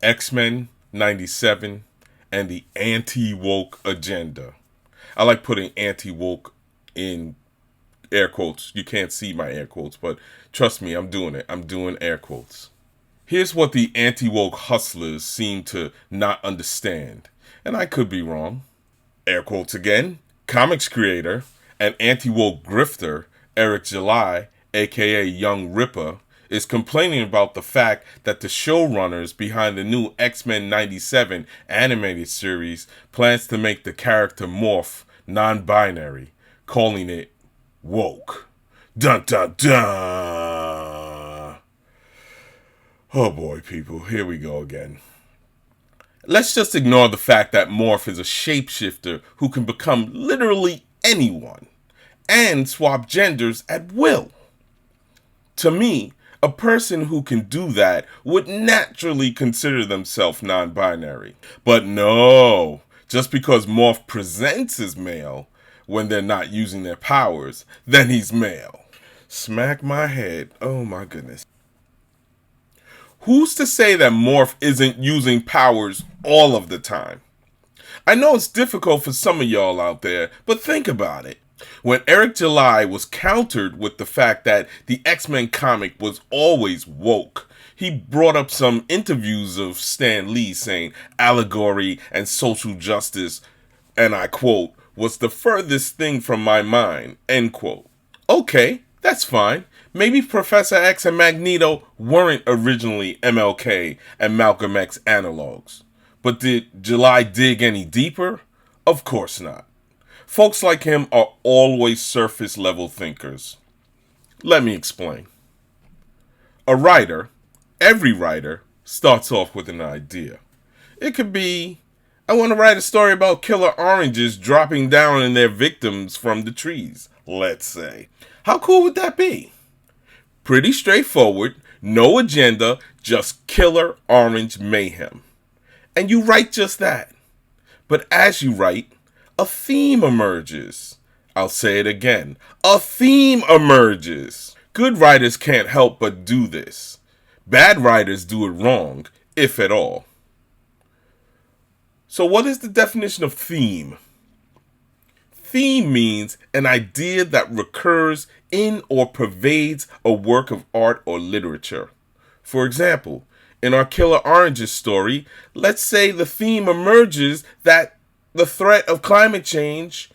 X-Men 97 and the anti-woke agenda. I like putting anti-woke in air quotes. You can't see my air quotes, but trust me, I'm doing it. I'm doing air quotes. Here's what the anti-woke hustlers seem to not understand, and I could be wrong. Air quotes again. Comics creator and anti-woke grifter ericjuly, aka Young Ripper, is complaining about the fact that the showrunners behind the new X-Men 97 animated series plans to make the character morph non-binary, calling it woke. Dun dun dun! Oh boy, people, here we go again. Let's just ignore the fact that Morph is a shapeshifter who can become literally anyone and swap genders at will. To me, a person who can do that would naturally consider themselves non-binary. But no, just because Morph presents as male when they're not using their powers, then he's male. Smack my head. Oh my goodness. Who's to say that Morph isn't using powers all of the time? I know it's difficult for some of y'all out there, but think about it. When ericjuly was countered with the fact that the X-Men comic was always woke, he brought up some interviews of Stanlee saying allegory and social justice, and I quote, was the furthest thing from my mind, end quote. Okay, that's fine. Maybe professorx and Magneto weren't originally MLK and malcolmx analogs. But did July dig any deeper? Of course not. Folks like him are always surface level thinkers. Let me explain. A writer, every writer, starts off with an idea. It could be, I want to write a story about killer oranges dropping down on their victims from the trees, let's say. How cool would that be? Pretty straightforward, no agenda, just killer orange mayhem. And you write just that. But as you write, a theme emerges. I'll say it again. A theme emerges. Good writers can't help but do this. Bad writers do it wrong, if at all. So what is the definition of theme? Theme means an idea that recurs in or pervades a work of art or literature. For example, in our Killer Oranges story, let's say the theme emerges that the threat of climate change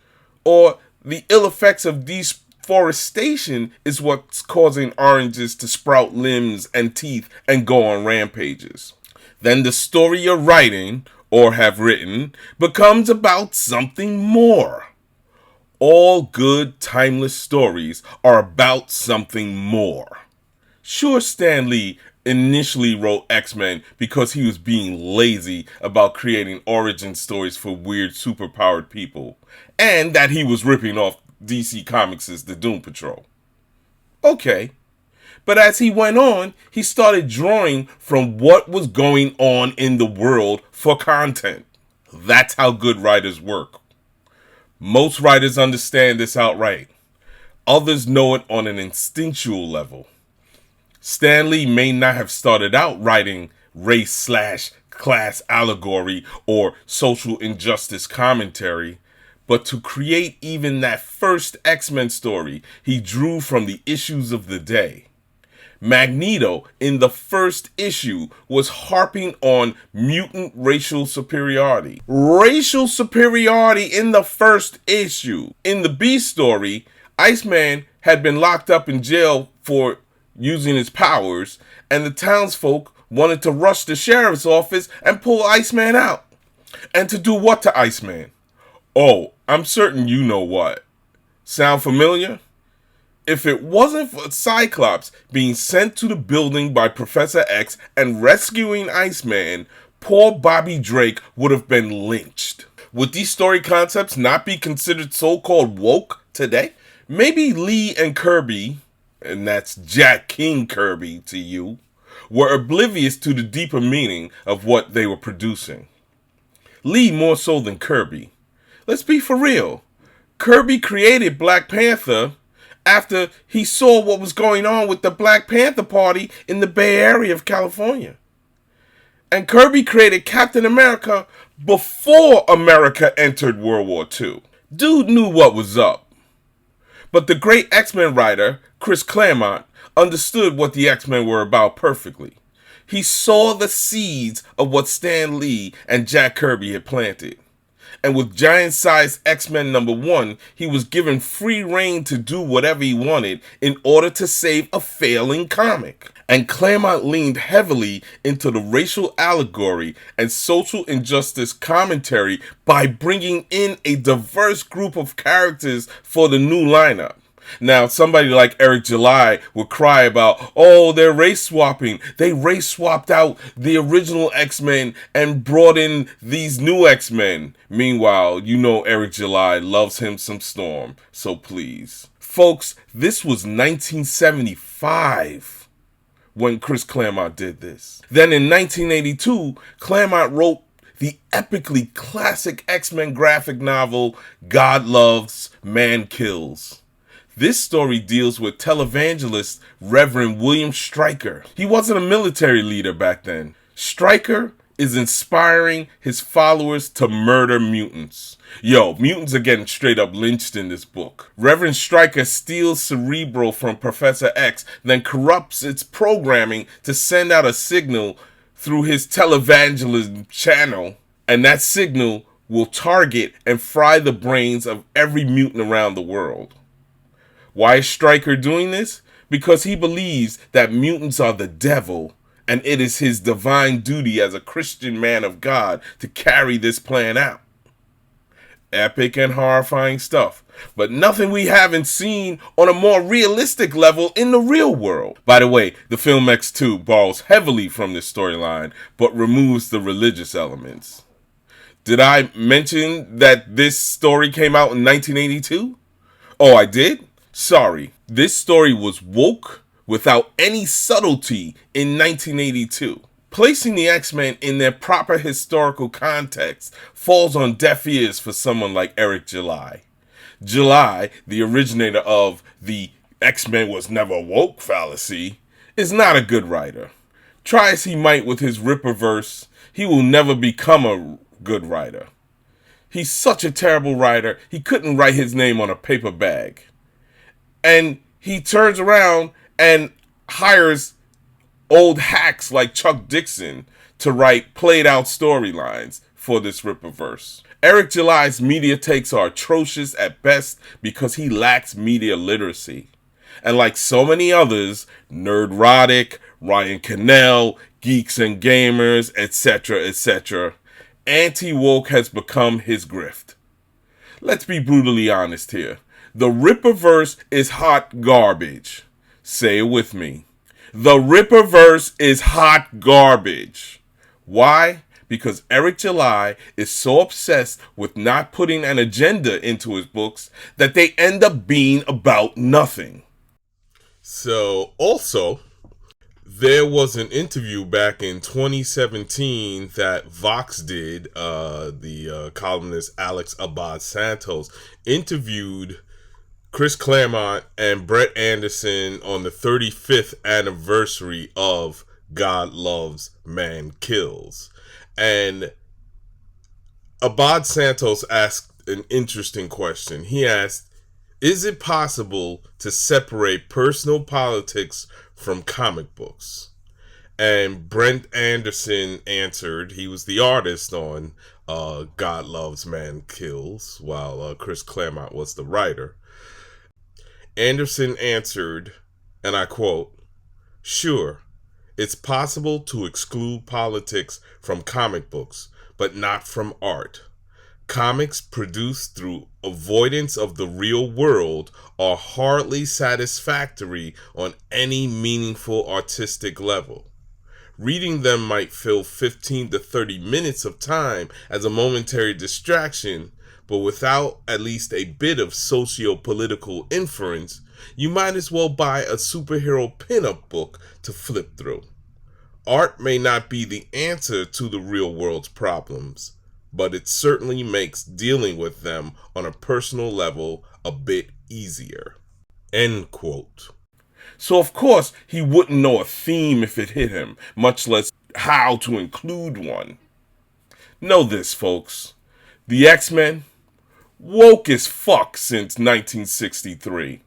or the ill effects of deforestation is what's causing oranges to sprout limbs and teeth and go on rampages. Then the story you're writing, or have written, becomes about something more. All good, timeless stories are about something more. Sure, Stan Lee initially wrote X-Men because he was being lazy about creating origin stories for weird superpowered people, and that he was ripping off DC Comics' The Doom Patrol. Okay, but as he went on, he started drawing from what was going on in the world for content. That's how good writers work. Most writers understand this outright. Others know it on an instinctual level. Stan Lee may not have started out writing race/class allegory or social injustice commentary, but to create even that first X-Men story, he drew from the issues of the day. Magneto, in the first issue, was harping on mutant racial superiority. Racial superiority in the first issue. In the B story, Iceman had been locked up in jail for using his powers, and the townsfolk wanted to rush the sheriff's office and pull Iceman out. And to do what to Iceman? Oh, I'm certain you know what. Sound familiar? If it wasn't for Cyclops being sent to the building by professorx and rescuing Iceman, poor Bobby Drake would have been lynched. Would these story concepts not be considered so-called woke today? Maybe Lee and Kirby, and that's Jack King Kirby to you, were oblivious to the deeper meaning of what they were producing. Lee more so than Kirby. Let's be for real. Kirby created Black Panther after he saw what was going on with the Black Panther Party in the Bay Area of California. And Kirby created Captain America before America entered World War II. Dude knew what was up. But the great X-Men writer, Chris Claremont, understood what the X-Men were about perfectly. He saw the seeds of what Stan Lee and Jack Kirby had planted. And with giant-sized X-Men #1, he was given free rein to do whatever he wanted in order to save a failing comic. And Claremont leaned heavily into the racial allegory and social injustice commentary by bringing in a diverse group of characters for the new lineup. Now, somebody like ericjuly would cry about, oh, they're race swapping. They race swapped out the original X-Men and brought in these new X-Men. Meanwhile, you know ericjuly loves him some Storm, so please. Folks, this was 1975 when Chris Claremont did this. Then in 1982, Claremont wrote the epically classic X-Men graphic novel, God Loves, Man Kills. This story deals with televangelist Reverend William Stryker. He wasn't a military leader back then. Stryker is inspiring his followers to murder mutants. Yo, mutants are getting straight up lynched in this book. Reverend Stryker steals Cerebro from professorx, then corrupts its programming to send out a signal through his televangelism channel, and that signal will target and fry the brains of every mutant around the world. Why is Stryker doing this? Because he believes that mutants are the devil, and it is his divine duty as a Christian man of God to carry this plan out. Epic and horrifying stuff, but nothing we haven't seen on a more realistic level in the real world. By the way, the film X2 borrows heavily from this storyline, but removes the religious elements. Did I mention that this story came out in 1982? Oh, I did? Sorry. This story was woke without any subtlety in 1982. Placing the X-Men in their proper historical context falls on deaf ears for someone like ericjuly. July, the originator of the X-Men was never woke fallacy, is not a good writer. Try as he might with his rippaverse, he will never become a good writer. He's such a terrible writer, he couldn't write his name on a paper bag. And he turns around and hires old hacks like Chuck Dixon to write played out storylines for this rippaverse. ericjuly's media takes are atrocious at best because he lacks media literacy. And like so many others, Nerdrotic, Ryan Cannell, Geeks and Gamers, etc., anti-woke has become his grift. Let's be brutally honest here. The rippaverse is hot garbage. Say it with me. The rippaverse is hot garbage. Why? Because ericjuly is so obsessed with not putting an agenda into his books that they end up being about nothing. So, also, there was an interview back in 2017 that Vox did. The columnist alexabadsantos interviewed Chris Claremont and Brentanderson on the 35th anniversary of God Loves, Man Kills. And Abad-Santos asked an interesting question. He asked, is it possible to separate personal politics from comic books? And Brentanderson answered, he was the artist on God Loves, Man Kills, while Chris Claremont was the writer. Anderson answered, and I quote, sure, it's possible to exclude politics from comic books, but not from art. Comics produced through avoidance of the real world are hardly satisfactory on any meaningful artistic level. Reading them might fill 15 to 30 minutes of time as a momentary distraction, but without at least a bit of socio-political inference, you might as well buy a superhero pinup book to flip through. Art may not be the answer to the real world's problems, but it certainly makes dealing with them on a personal level a bit easier. End quote. So of course he wouldn't know a theme if it hit him, much less how to include one. Know this, folks. The X-Men, woke as fuck since 1963.